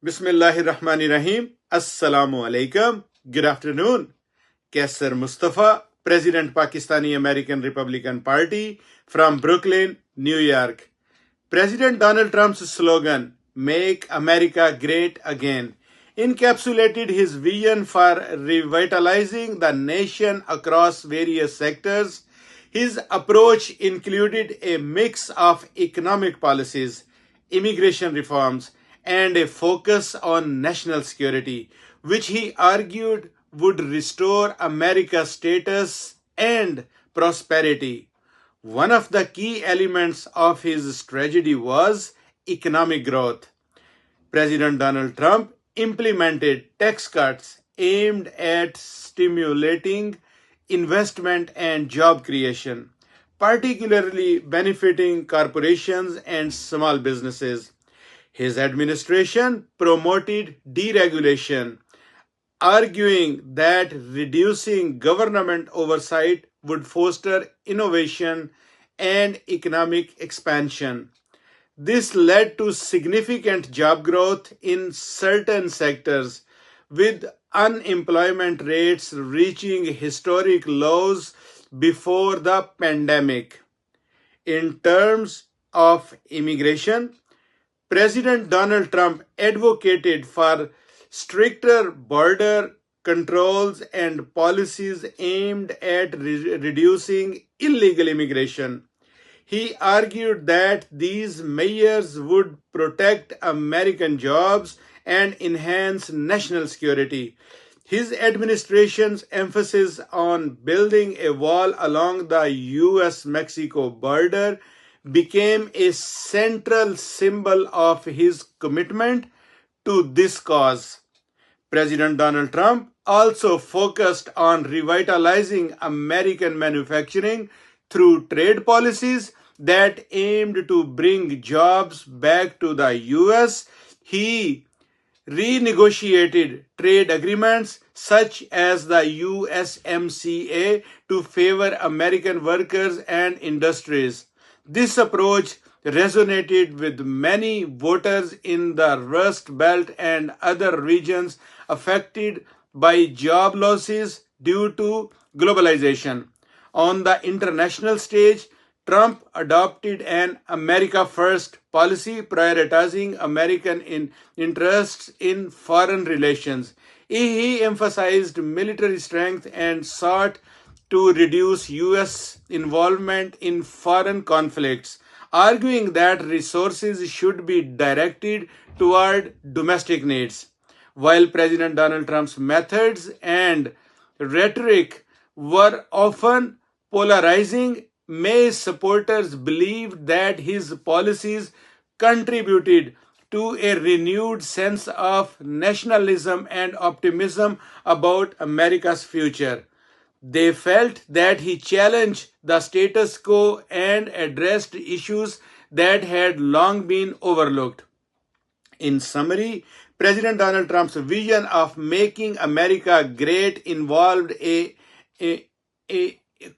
Bismillahirrahmanirrahim. Assalamu alaikum. Good afternoon. Kaisar Mustafa, President Pakistani American Republican Party from Brooklyn, New York. President Donald Trump's slogan, Make America Great Again, encapsulated his vision for revitalizing the nation across various sectors. His approach included a mix of economic policies, immigration reforms, and a focus on national security, which he argued would restore America's status and prosperity. One of the key elements of his strategy was economic growth. President Donald Trump implemented tax cuts aimed at stimulating investment and job creation, particularly benefiting corporations and small businesses. His administration promoted deregulation, arguing that reducing government oversight would foster innovation and economic expansion. This led to significant job growth in certain sectors, with unemployment rates reaching historic lows before the pandemic. In terms of immigration, President Donald Trump advocated for stricter border controls and policies aimed at reducing illegal immigration. He argued that these measures would protect American jobs and enhance national security. His administration's emphasis on building a wall along the US Mexico border became a central symbol of his commitment to this cause. President Donald Trump also focused on revitalizing American manufacturing through trade policies that aimed to bring jobs back to the US. He renegotiated trade agreements such as the USMCA to favor American workers and industries. This approach resonated with many voters in the Rust Belt and other regions affected by job losses due to globalization. On the international stage, Trump adopted an America First policy prioritizing American interests in foreign relations. He emphasized military strength and sought to reduce US involvement in foreign conflicts, arguing that resources should be directed toward domestic needs. While President Donald Trump's methods and rhetoric were often polarizing, May supporters believed that his policies contributed to a renewed sense of nationalism and optimism about America's future. They felt that he challenged the status quo and addressed issues that had long been overlooked. In summary, President Donald Trump's vision of making America great involved a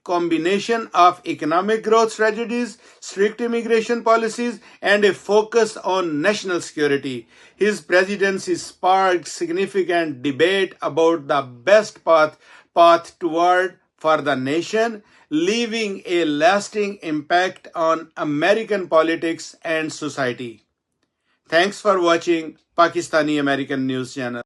combination of economic growth strategies, strict immigration policies, and a focus on national security. His presidency sparked significant debate about the best path toward for the nation, leaving a lasting impact on American politics and society. Thanks for watching Pakistani American News Channel.